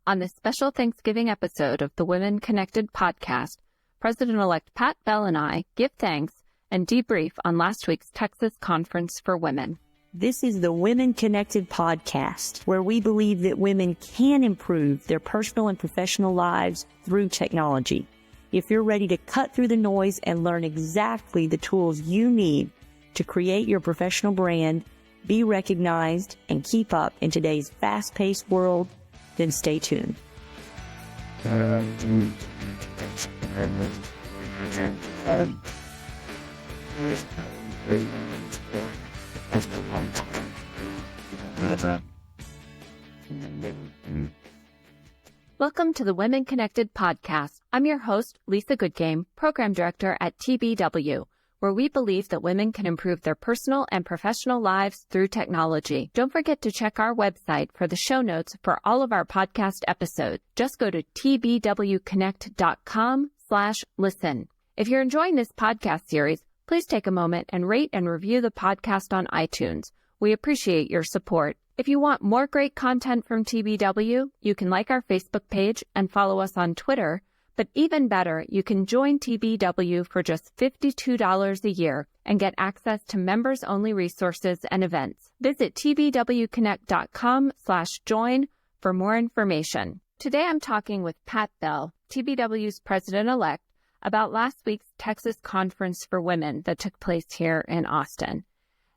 On this special Thanksgiving episode of the Women Connected podcast, President-elect Pat Bell and I give thanks and debrief on last week's Texas Conference for Women. This is the Women Connected podcast, where we believe that women can improve their personal and professional lives through technology. If you're ready to cut through the noise and learn exactly the tools you need to create your professional brand, be recognized, and keep up in today's fast-paced world, then stay tuned. Welcome to the Women Connected podcast. I'm your host, Lisa Goodgame, Program Director at TBW, where we believe that women can improve their personal and professional lives through technology. Don't forget to check our website for the show notes for all of our podcast episodes. Just go to tbwconnect.com/listen. If you're enjoying this podcast series, please take a moment and rate and review the podcast on iTunes. We appreciate your support. If you want more great content from TBW, you can like our Facebook page and follow us on Twitter. But even better, you can join TBW for just $52 a year and get access to members-only resources and events. Visit tbwconnect.com/join for more information. Today I'm talking with Pat Bell, TBW's president-elect, about last week's Texas Conference for Women that took place here in Austin.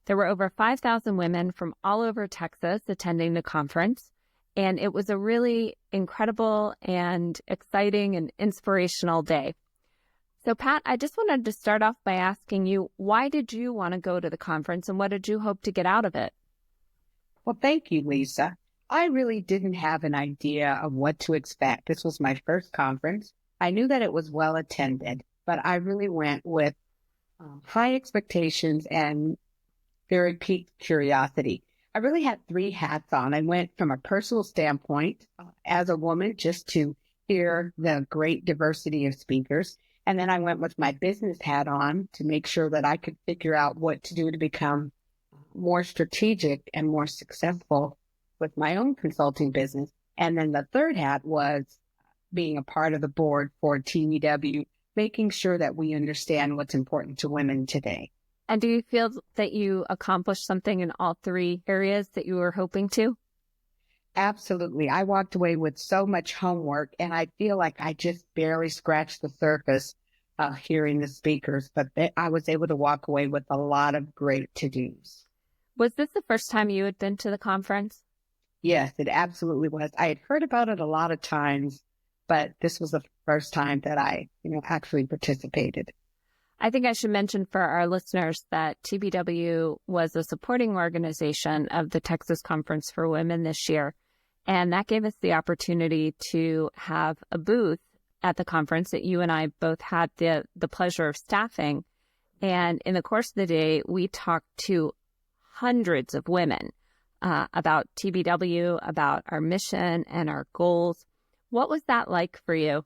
There were over 5,000 women from all over Texas attending the conference, and it was a really incredible and exciting and inspirational day. So, Pat, I just wanted to start off by asking you, why did you want to go to the conference and what did you hope to get out of it? Well, thank you, Lisa. I really didn't have an idea of what to expect. This was my first conference. I knew that it was well attended, but I really went with high expectations and very piqued curiosity. I really had three hats on. I went from a personal standpoint as a woman just to hear the great diversity of speakers. And then I went with my business hat on to make sure that I could figure out what to do to become more strategic and more successful with my own consulting business. And then the third hat was being a part of the board for TBW, making sure that we understand what's important to women today. And do you feel that you accomplished something in all three areas that you were hoping to? Absolutely. I walked away with so much homework, and I feel like I just barely scratched the surface hearing the speakers, but I was able to walk away with a lot of great to-dos. Was this the first time you had been to the conference? Yes, it absolutely was. I had heard about it a lot of times, but this was the first time that I, actually participated. I think I should mention for our listeners that TBW was a supporting organization of the Texas Conference for Women this year. And that gave us the opportunity to have a booth at the conference that you and I both had the pleasure of staffing. And in the course of the day, we talked to hundreds of women about TBW, about our mission and our goals. What was that like for you?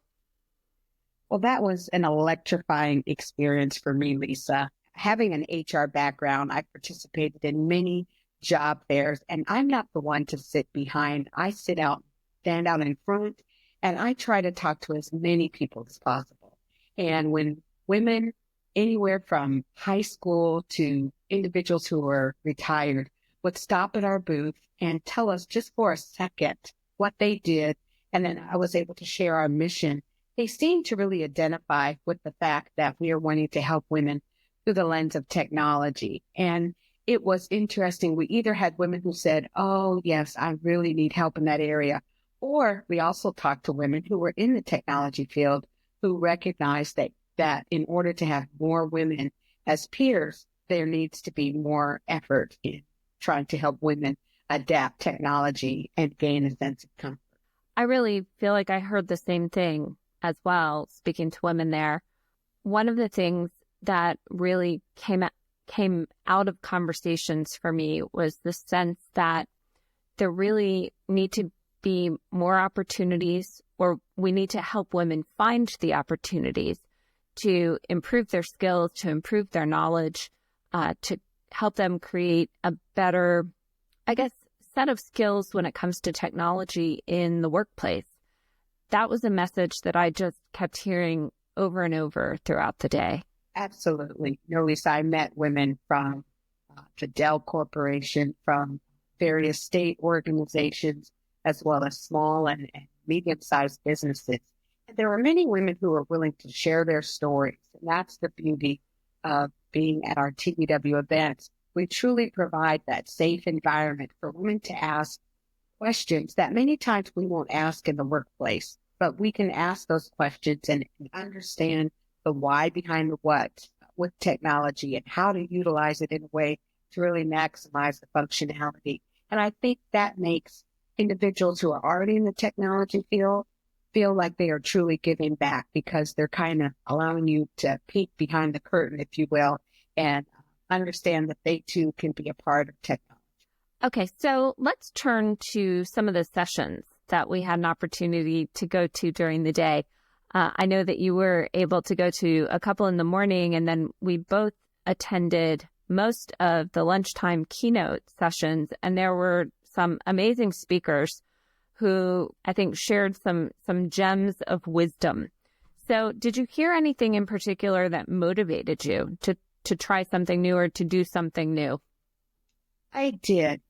Well, that was an electrifying experience for me, Lisa. Having an HR background, I participated in many job fairs, and I'm not the one to sit behind. I stand out in front, and I try to talk to as many people as possible. And when women, anywhere from high school to individuals who are retired, would stop at our booth and tell us just for a second what they did, and then I was able to share our mission, they seem to really identify with the fact that we are wanting to help women through the lens of technology. And it was interesting. We either had women who said, oh, yes, I really need help in that area. Or we also talked to women who were in the technology field who recognized that in order to have more women as peers, there needs to be more effort in trying to help women adapt technology and gain a sense of comfort. I really feel like I heard the same thing as well, speaking to women there. One of the things that really came out of conversations for me was the sense that there really need to be more opportunities, or we need to help women find the opportunities to improve their skills, to improve their knowledge, to help them create a better, set of skills when it comes to technology in the workplace. that was a message that I just kept hearing over and over throughout the day. Absolutely. Lisa, I met women from the Dell Corporation, from various state organizations, as well as small and medium-sized businesses. And there were many women who were willing to share their stories. And that's the beauty of being at our TBW events. We truly provide that safe environment for women to ask questions that many times we won't ask in the workplace, but we can ask those questions and understand the why behind the what with technology and how to utilize it in a way to really maximize the functionality. And I think that makes individuals who are already in the technology field feel like they are truly giving back, because they're kind of allowing you to peek behind the curtain, if you will, and understand that they too can be a part of technology. Okay, so let's turn to some of the sessions that we had an opportunity to go to during the day. I know that you were able to go to a couple in the morning, and then we both attended most of the lunchtime keynote sessions, and there were some amazing speakers who I think shared some gems of wisdom. So did you hear anything in particular that motivated you to try something new or to do something new? I did.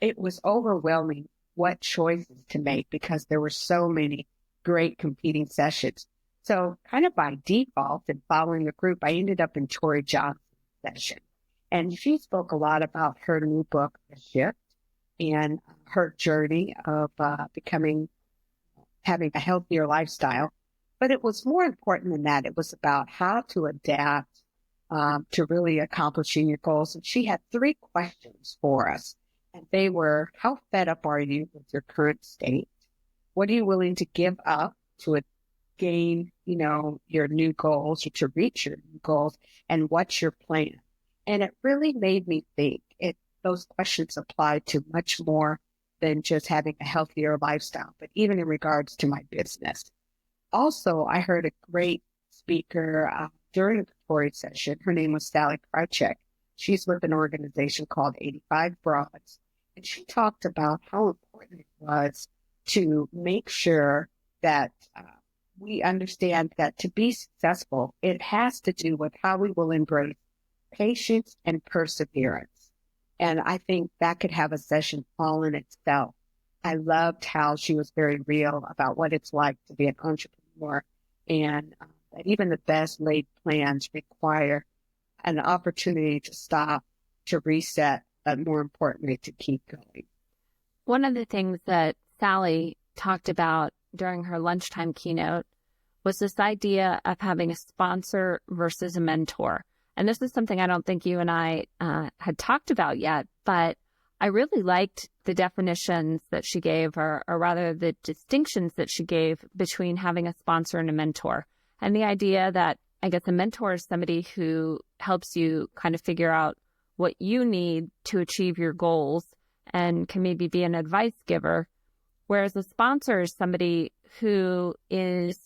It was overwhelming what choices to make, because there were so many great competing sessions. So kind of by default and following the group, I ended up in Tori Johnson's session. And she spoke a lot about her new book, The Shift, and her journey of having a healthier lifestyle. But it was more important than that. It was about how to adapt to really accomplishing your goals. And she had 3 questions for us. And they were, how fed up are you with your current state? What are you willing to give up to gain, your new goals, or to reach your new goals? And what's your plan? And it really made me think. Those questions apply to much more than just having a healthier lifestyle, but even in regards to my business. Also, I heard a great speaker during the Tori session. Her name was Sally Krychek. She's with an organization called 85 Broads. And she talked about how important it was to make sure that we understand that to be successful, it has to do with how we will embrace patience and perseverance. And I think that could have a session all in itself. I loved how she was very real about what it's like to be an entrepreneur, and that even the best laid plans require an opportunity to stop, to reset, but more importantly, to keep going. One of the things that Sally talked about during her lunchtime keynote was this idea of having a sponsor versus a mentor. And this is something I don't think you and I had talked about yet, but I really liked the definitions that she gave, or rather the distinctions that she gave between having a sponsor and a mentor. And the idea that, I guess, a mentor is somebody who helps you kind of figure out what you need to achieve your goals and can maybe be an advice giver, whereas a sponsor is somebody who is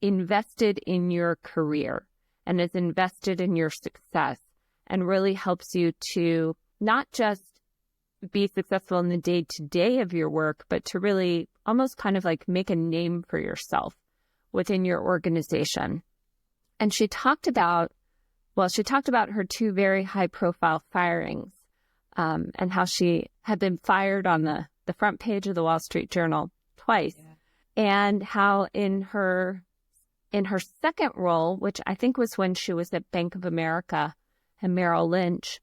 invested in your career and is invested in your success and really helps you to not just be successful in the day-to-day of your work, but to really almost kind of like make a name for yourself within your organization. And she talked about her 2 very high-profile firings, and how she had been fired on the front page of the Wall Street Journal twice, and how in her second role, which I think was when she was at Bank of America and Merrill Lynch,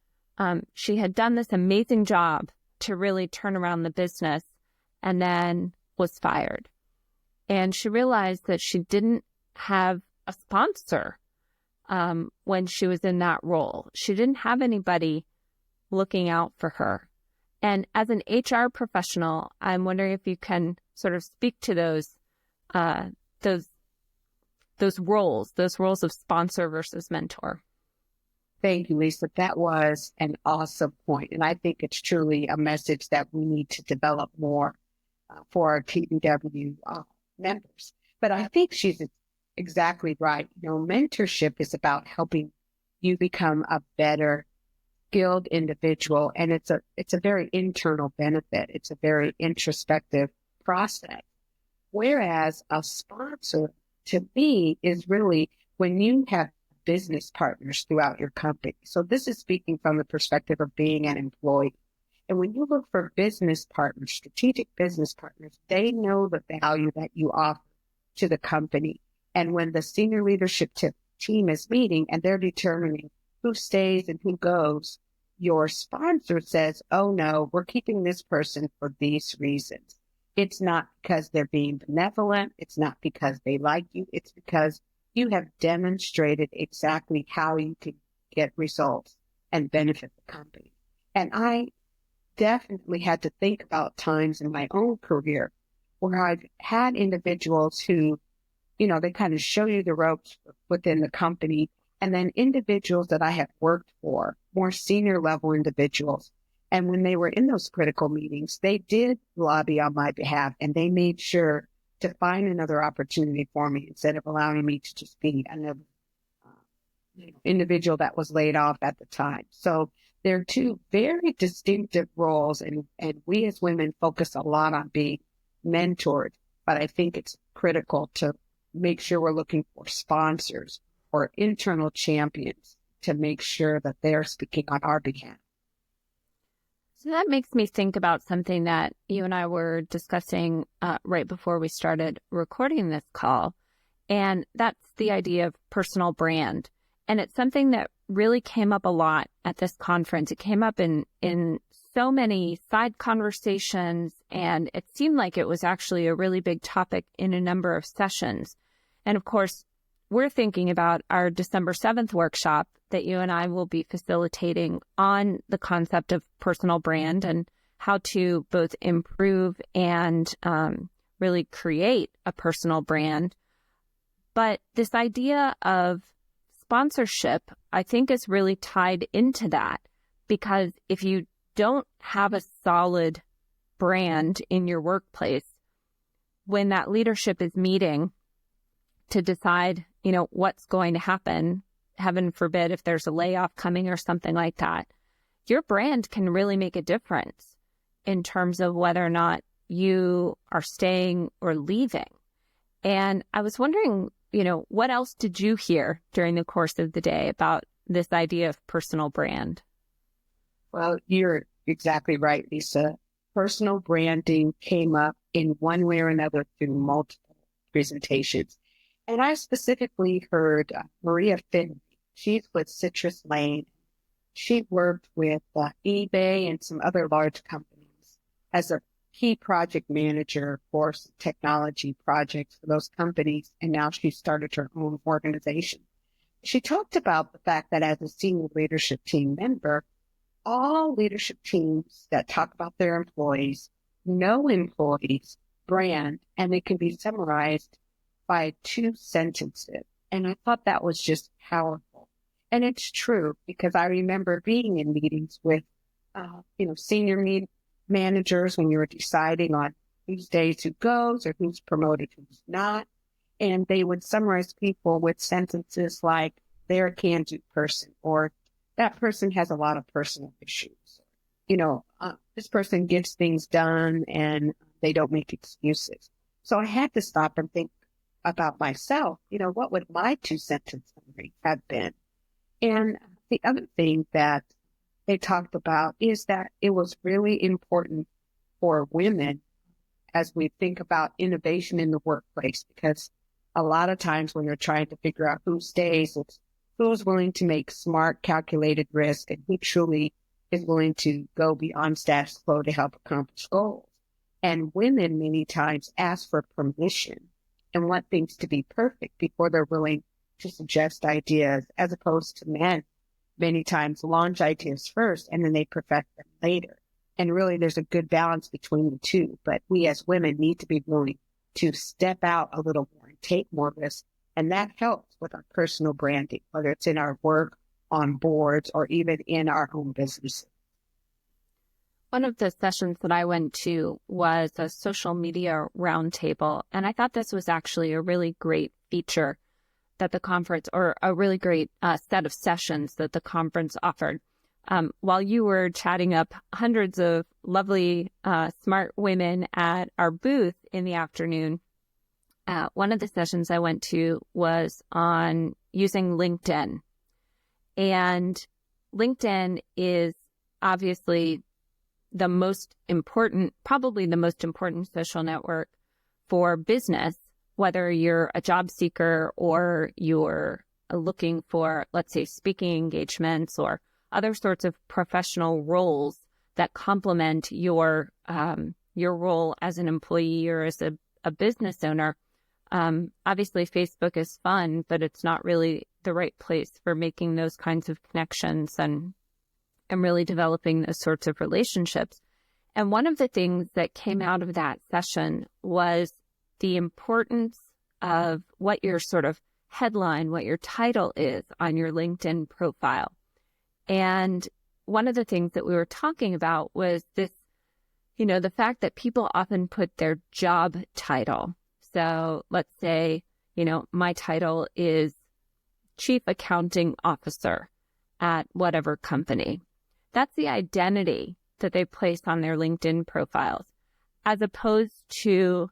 she had done this amazing job to really turn around the business, and then was fired. And she realized that she didn't have a sponsor when she was in that role. She didn't have anybody looking out for her. And as an HR professional, I'm wondering if you can sort of speak to those roles of sponsor versus mentor. Thank you, Lisa. That was an awesome point. And I think it's truly a message that we need to develop more for our TBW members. But I think she's exactly right. Mentorship is about helping you become a better skilled individual. And it's a very internal benefit. It's a very introspective process. Whereas a sponsor, to me, is really when you have business partners throughout your company. So this is speaking from the perspective of being an employee. And when you look for business partners, strategic business partners, they know the value that you offer to the company. And when the senior leadership team is meeting and they're determining who stays and who goes, your sponsor says, oh no, we're keeping this person for these reasons. It's not because they're being benevolent. It's not because they like you. It's because you have demonstrated exactly how you can get results and benefit the company. And I definitely had to think about times in my own career where I've had individuals who, they kind of show you the ropes within the company, and then individuals that I have worked for, more senior level individuals. And when they were in those critical meetings, they did lobby on my behalf, and they made sure to find another opportunity for me instead of allowing me to just be another individual that was laid off at the time. So they're two very distinctive roles, and we as women focus a lot on being mentored, but I think it's critical to make sure we're looking for sponsors or internal champions to make sure that they're speaking on our behalf. So that makes me think about something that you and I were discussing right before we started recording this call, and that's the idea of personal brand. And it's something that really came up a lot at this conference. It came up in so many side conversations, and it seemed like it was actually a really big topic in a number of sessions. And of course, we're thinking about our December 7th workshop that you and I will be facilitating on the concept of personal brand and how to both improve and really create a personal brand. But this idea of sponsorship, I think, is really tied into that, because if you don't have a solid brand in your workplace, when that leadership is meeting to decide, what's going to happen, heaven forbid if there's a layoff coming or something like that, your brand can really make a difference in terms of whether or not you are staying or leaving. And I was wondering, what else did you hear during the course of the day about this idea of personal brand? Well, you're exactly right, Lisa. Personal branding came up in one way or another through multiple presentations. And I specifically heard Maria Finn. She's with Citrus Lane. She worked with eBay and some other large companies as a key project manager for some technology projects for those companies. And now she started her own organization. She talked about the fact that as a senior leadership team member, all leadership teams that talk about their employees know employees' brand, and it can be summarized by 2 sentences. And I thought that was just powerful. And it's true, because I remember being in meetings with, senior managers when you were deciding on who stays, who goes, or who's promoted, who's not. And they would summarize people with sentences like, they're a can-do person, or that person has a lot of personal issues. This person gets things done and they don't make excuses. So I had to stop and think about myself. What would my 2-sentence summary have been? And the other thing that they talked about is that it was really important for women as we think about innovation in the workplace, because a lot of times when you're trying to figure out who stays, it's who's willing to make smart, calculated risk, and who truly is willing to go beyond status quo to help accomplish goals. And women many times ask for permission and want things to be perfect before they're willing to suggest ideas, as opposed to men many times launch ideas first and then they perfect them later. And really there's a good balance between the two, but we as women need to be willing to step out a little more and take more risks. And that helps with our personal branding, whether it's in our work, on boards, or even in our own businesses. One of the sessions that I went to was a social media roundtable, and I thought this was actually a really great feature that the conference, or a really great set of sessions that the conference offered. While you were chatting up hundreds of lovely, smart women at our booth in the afternoon, one of the sessions I went to was on using LinkedIn. And LinkedIn is obviously probably the most important social network for business, whether you're a job seeker or you're looking for, let's say, speaking engagements or other sorts of professional roles that complement your role as an employee or as a business owner. Obviously, Facebook is fun, but it's not really the right place for making those kinds of connections and really developing those sorts of relationships. And one of the things that came out of that session was the importance of what your sort of headline, what your title is on your LinkedIn profile. And one of the things that we were talking about was this, the fact that people often put their job title. So let's say, my title is Chief Accounting Officer at whatever company. That's the identity that they place on their LinkedIn profiles, as opposed to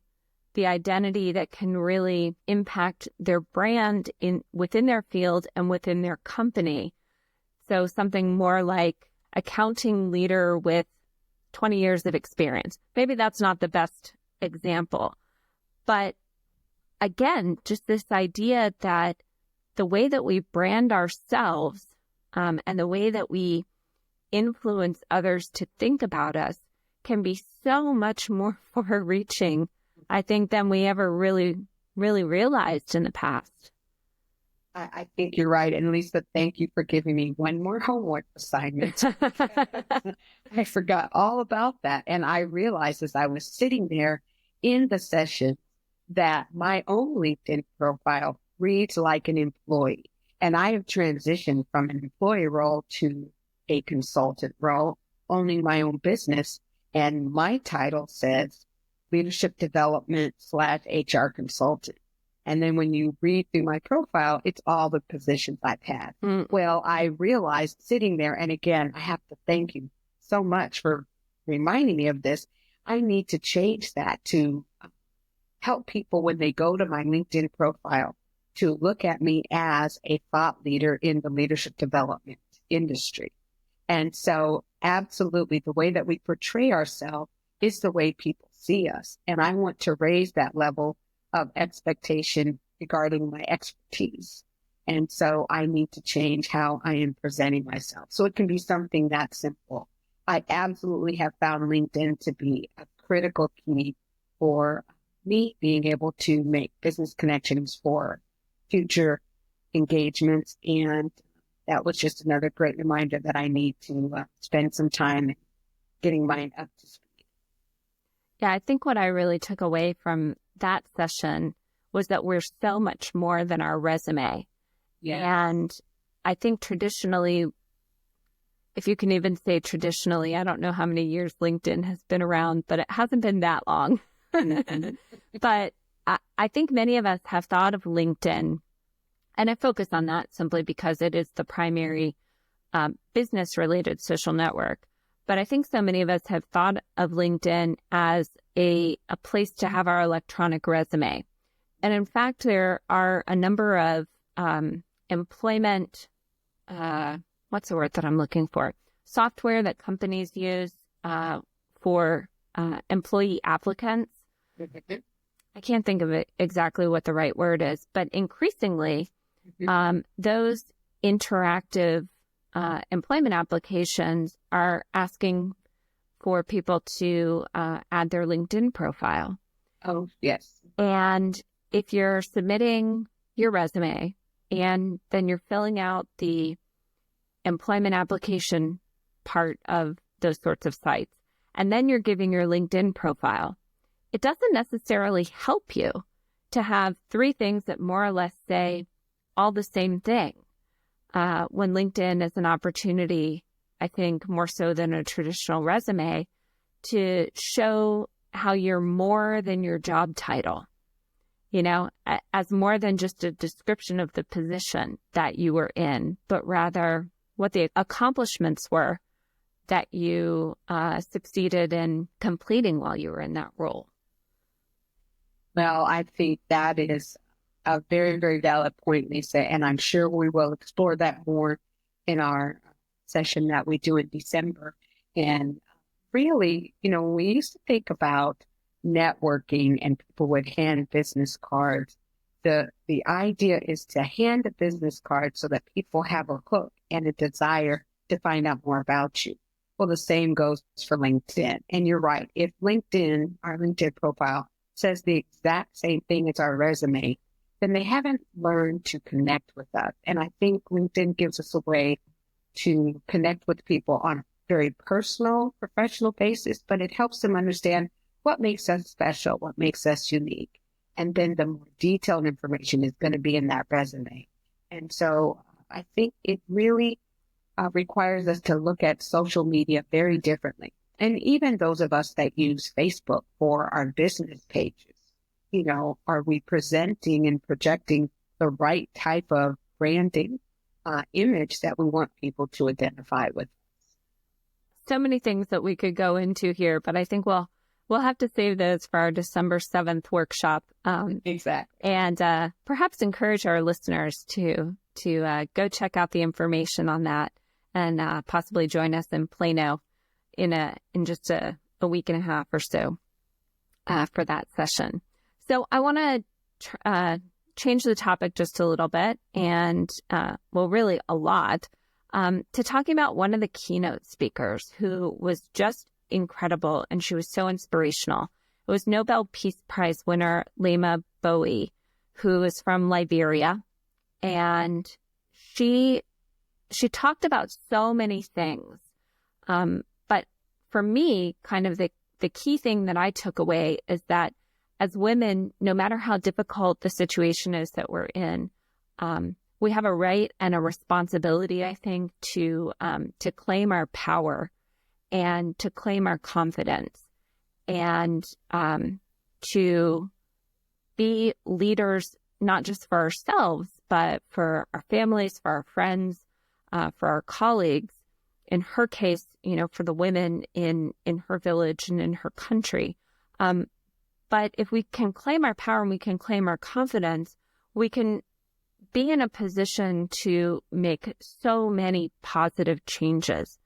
the identity that can really impact their brand within their field and within their company. So something more like accounting leader with 20 years of experience. Maybe that's not the best example. But again, just this idea that the way that we brand ourselves and the way that we influence others to think about us can be so much more far-reaching, I think, than we ever really realized in the past. I think you're right. And Lisa, thank you for giving me one more homework assignment. I forgot all about that. And I realized as I was sitting there in the session that my own LinkedIn profile reads like an employee. And I have transitioned from an employee role to a consultant role, owning my own business. And my title says Leadership Development / HR Consultant. And then when you read through my profile, it's all the positions I've had. Well, I realized sitting there, and again, I have to thank you so much for reminding me of this. I need to change that to help people when they go to my LinkedIn profile to look at me as a thought leader in the leadership development industry. And so absolutely the way that we portray ourselves is the way people see us. And I want to raise that level of expectation regarding my expertise. And so I need to change how I am presenting myself. So it can be something that simple. I absolutely have found LinkedIn to be a critical key for me being able to make business connections for future engagements. And that was just another great reminder that I need to spend some time getting mine up to speed. Yeah, I think what I really took away from that session was that we're so much more than our resume. Yeah. And I think traditionally, if you can even say traditionally, I don't know how many years LinkedIn has been around, but it hasn't been that long. But I think many of us have thought of LinkedIn, and I focus on that simply because it is the primary business-related social network. But I think so many of us have thought of LinkedIn as a place to have our electronic resume. And in fact, there are a number of employment, what's the word that I'm looking for? Software that companies use for employee applicants. I can't think of it exactly what the right word is, but increasingly, those interactive employment applications are asking for people to add their LinkedIn profile. Oh, yes. And if you're submitting your resume and then you're filling out the employment application part of those sorts of sites, and then you're giving your LinkedIn profile, it doesn't necessarily help you to have three things that more or less say all the same thing. When LinkedIn is an opportunity, I think more so than a traditional resume, to show how you're more than your job title, as more than just a description of the position that you were in, but rather what the accomplishments were that you succeeded in completing while you were in that role. Well, I think that is a very, very valid point, Lisa, and I'm sure we will explore that more in our session that we do in December. And really, when we used to think about networking and people would hand business cards, the idea is to hand a business card so that people have a hook and a desire to find out more about you. Well, the same goes for LinkedIn. And you're right. If our LinkedIn profile says the exact same thing as our resume, then they haven't learned to connect with us. And I think LinkedIn gives us a way to connect with people on a very personal, professional basis, but it helps them understand what makes us special, what makes us unique. And then the more detailed information is going to be in that resume. And so I think it really requires us to look at social media very differently. And even those of us that use Facebook for our business pages, are we presenting and projecting the right type of branding image that we want people to identify with? So many things that we could go into here, but I think we'll have to save those for our December 7th workshop. Exactly. And perhaps encourage our listeners to go check out the information on that and possibly join us in Plano in just a week and a half or so for that session. So I want to change the topic just a little bit and, really a lot, to talking about one of the keynote speakers who was just incredible, and she was so inspirational. It was Nobel Peace Prize winner Lima Bowie, who is from Liberia, and she talked about so many things. But for me, kind of the key thing that I took away is that as women, no matter how difficult the situation is that we're in, we have a right and a responsibility, I think, to claim our power and to claim our confidence and to be leaders, not just for ourselves, but for our families, for our friends, for our colleagues. In her case, for the women in her village and in her country. But if we can claim our power and we can claim our confidence, we can be in a position to make so many positive changes.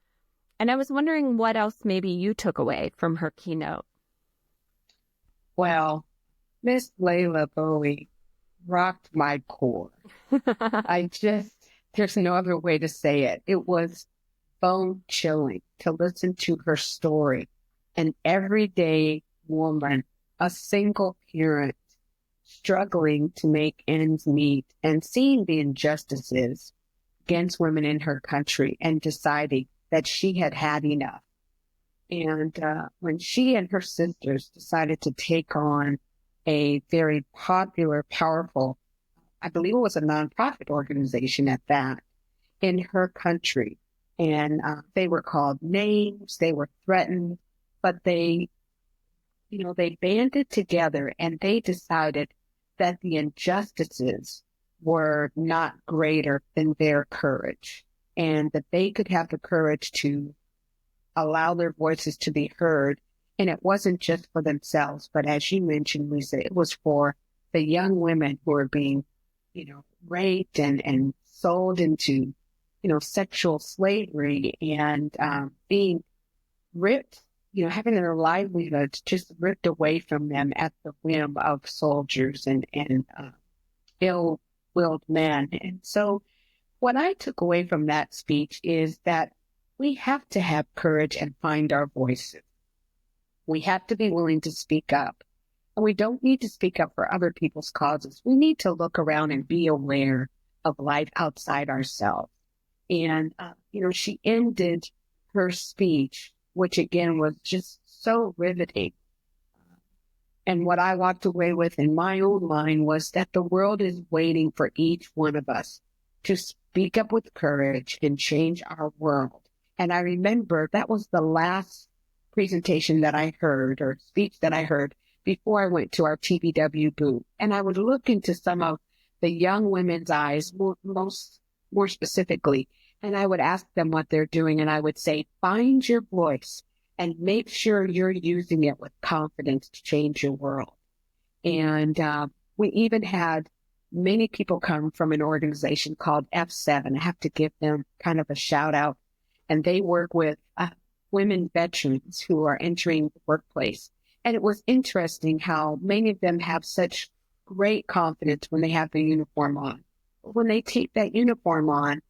And I was wondering what else maybe you took away from her keynote. Well, Miss Lima Bowie rocked my core. There's no other way to say it. It was bone chilling to listen to her story. An everyday woman, a single parent, struggling to make ends meet and seeing the injustices against women in her country and deciding that she had had enough. And when she and her sisters decided to take on a very popular, powerful, I believe it was a nonprofit organization at that, in her country, and they were called names, they were threatened, but they banded together and they decided that the injustices were not greater than their courage, and that they could have the courage to allow their voices to be heard. And it wasn't just for themselves, but as you mentioned, Lisa, it was for the young women who are being, raped and sold into, sexual slavery and being ripped, having their livelihoods just ripped away from them at the whim of soldiers and ill-willed men. And so what I took away from that speech is that we have to have courage and find our voices. We have to be willing to speak up. And we don't need to speak up for other people's causes. We need to look around and be aware of life outside ourselves. And, she ended her speech, which again was just so riveting. And what I walked away with in my own mind was that the world is waiting for each one of us to speak up with courage and change our world. And I remember that was the last presentation that I heard or speech that I heard before I went to our TBW booth. And I would look into some of the young women's eyes, more specifically, and I would ask them what they're doing. And I would say, find your voice and make sure you're using it with confidence to change your world. And we even had many people come from an organization called F7. I have to give them kind of a shout out. And they work with women veterans who are entering the workplace. And it was interesting how many of them have such great confidence when they have the uniform on. When they take that uniform on,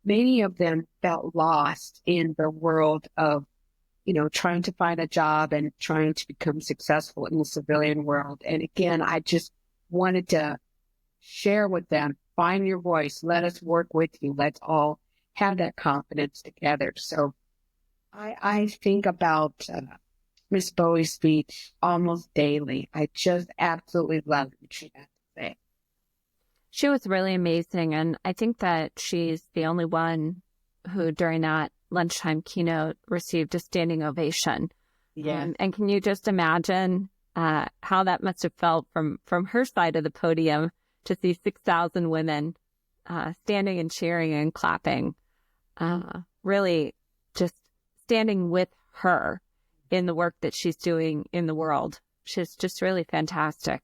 many of them felt lost in the world of, trying to find a job and trying to become successful in the civilian world. And again, I just wanted to share with them, find your voice, let us work with you. Let's all have that confidence together. So I think about Miss Bowie's speech almost daily. I just absolutely love what she had to say. She was really amazing. And I think that she's the only one who during that lunchtime keynote received a standing ovation. Yeah. And can you just imagine how that must have felt from her side of the podium to see 6,000 women standing and cheering and clapping, really just standing with her in the work that she's doing in the world. She's just really fantastic.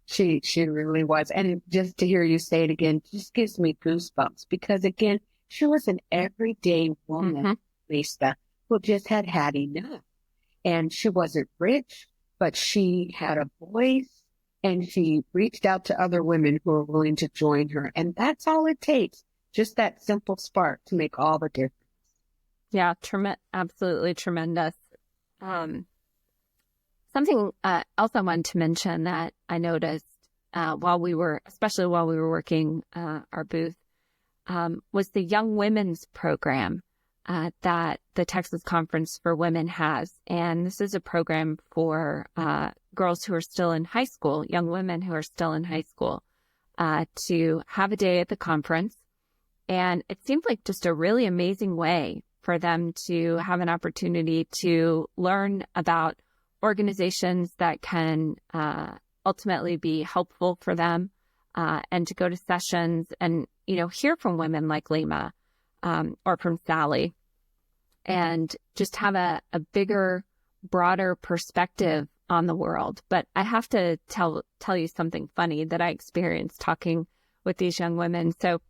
She really was. And just to hear you say it again just gives me goosebumps because, again, she was an everyday woman, Lisa, who just had enough. And she wasn't rich, but she had a voice and she reached out to other women who were willing to join her. And that's all it takes. Just that simple spark to make all the difference. Yeah, absolutely tremendous. Something else I wanted to mention that I noticed especially while we were working our booth, was the Young Women's Program that the Texas Conference for Women has. And this is a program for girls who are still in high school, young women who are still in high school, to have a day at the conference. And it seemed like just a really amazing way for them to have an opportunity to learn about organizations that can ultimately be helpful for them, and to go to sessions and, hear from women like Lima or from Sally, and just have a bigger, broader perspective on the world. But I have to tell you something funny that I experienced talking with these young women. So,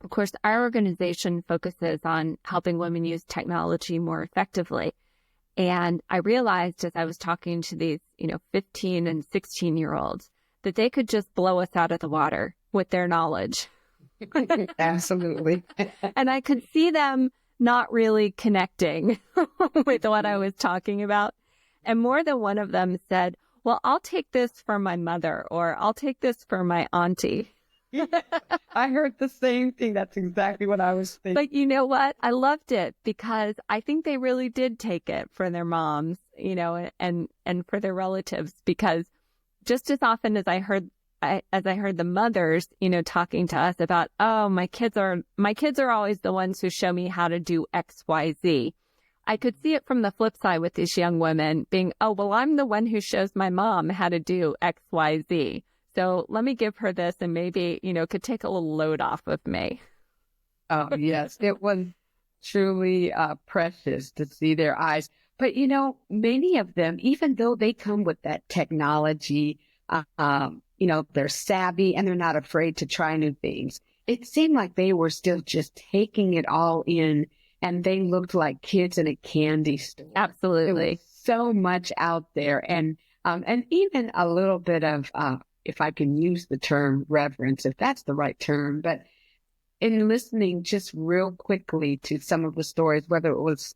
of course, our organization focuses on helping women use technology more effectively. And I realized as I was talking to these, 15 and 16-year-olds that they could just blow us out of the water with their knowledge. Absolutely. And I could see them not really connecting with what I was talking about. And more than one of them said, well, I'll take this for my mother, or I'll take this for my auntie. I heard the same thing. That's exactly what I was thinking. But you know what? I loved it because I think they really did take it for their moms, and for their relatives, because just as often as I heard the mothers, talking to us about, oh, my kids are always the ones who show me how to do X, Y, Z. I could see it from the flip side with these young women being, oh, well, I'm the one who shows my mom how to do X, Y, Z. So let me give her this and maybe, could take a little load off of me. Oh, yes. It was truly precious to see their eyes. But, many of them, even though they come with that technology, they're savvy and they're not afraid to try new things. It seemed like they were still just taking it all in, and they looked like kids in a candy store. Absolutely. There was so much out there, and even a little bit of, if I can use the term reverence, if that's the right term, but in listening just real quickly to some of the stories, whether it was,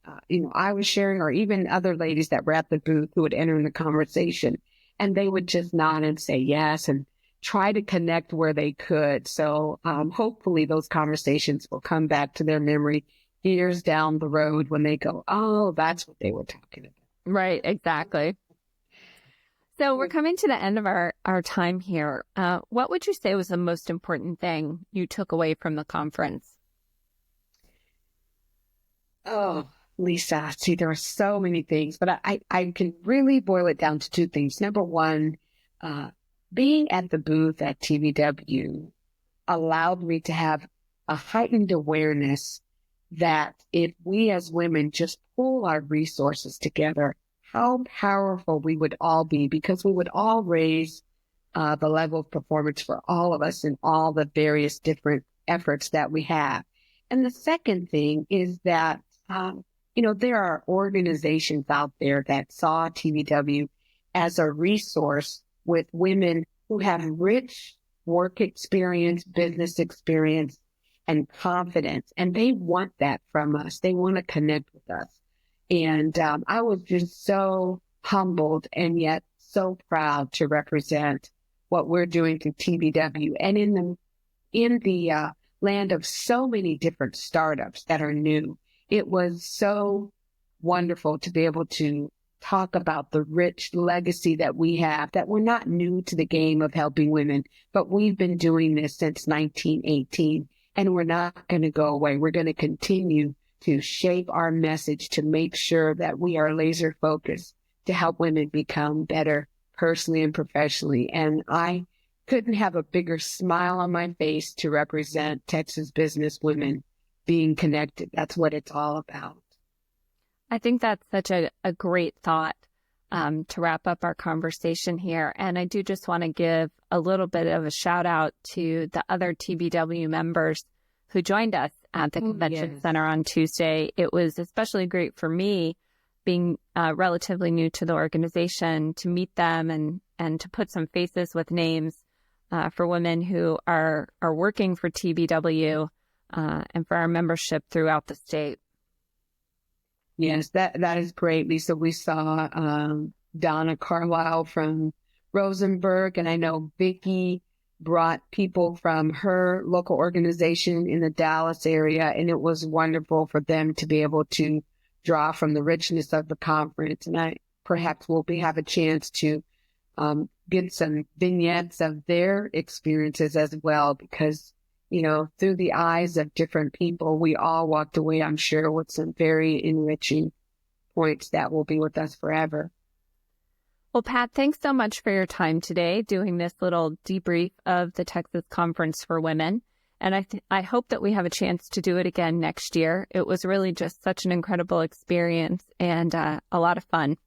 I was sharing, or even other ladies that were at the booth who would enter in the conversation, and they would just nod and say yes and try to connect where they could. So hopefully those conversations will come back to their memory years down the road when they go, oh, that's what they were talking about. Right, exactly. So we're coming to the end of our time here. What would you say was the most important thing you took away from the conference? Oh, Lisa, see, there are so many things, but I can really boil it down to two things. Number one, being at the booth at TBW allowed me to have a heightened awareness that if we as women just pull our resources together, how powerful we would all be, because we would all raise the level of performance for all of us in all the various different efforts that we have. And the second thing is that, there are organizations out there that saw TBW as a resource with women who have rich work experience, business experience, and confidence. And they want that from us. They want to connect with us. And I was just so humbled and yet so proud to represent what we're doing through TBW, and in the land of so many different startups that are new. It was so wonderful to be able to talk about the rich legacy that we have, that we're not new to the game of helping women, but we've been doing this since 1918, and we're not going to go away. We're going to continue to shape our message to make sure that we are laser focused to help women become better personally and professionally. And I couldn't have a bigger smile on my face to represent Texas business women being connected. That's what it's all about. I think that's such a great thought to wrap up our conversation here. And I do just want to give a little bit of a shout out to the other TBW members who joined us at the convention center on Tuesday. It was especially great for me, being relatively new to the organization, to meet them and to put some faces with names for women who are working for TBW and for our membership throughout the state. Yes, that is great, Lisa. We saw Donna Carlisle from Rosenberg, and I know Vicki brought people from her local organization in the Dallas area, and it was wonderful for them to be able to draw from the richness of the conference. And I perhaps will have a chance to get some vignettes of their experiences as well, because, through the eyes of different people, we all walked away, I'm sure, with some very enriching points that will be with us forever. Well, Pat, thanks so much for your time today doing this little debrief of the Texas Conference for Women. And I hope that we have a chance to do it again next year. It was really just such an incredible experience and a lot of fun.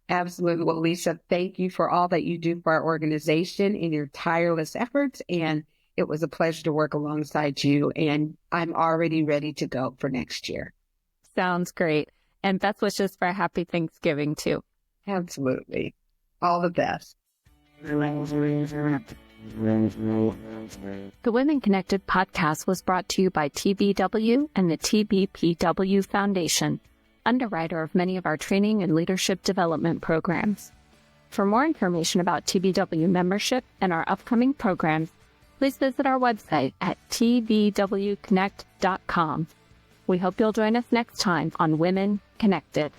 Absolutely. Well, Lisa, thank you for all that you do for our organization in your tireless efforts. And it was a pleasure to work alongside you. And I'm already ready to go for next year. Sounds great. And best wishes for a happy Thanksgiving, too. Absolutely. All the best. The Women Connected podcast was brought to you by TBW and the TBPW Foundation, underwriter of many of our training and leadership development programs. For more information about TBW membership and our upcoming programs, please visit our website at tbwconnect.com. We hope you'll join us next time on Women Connected.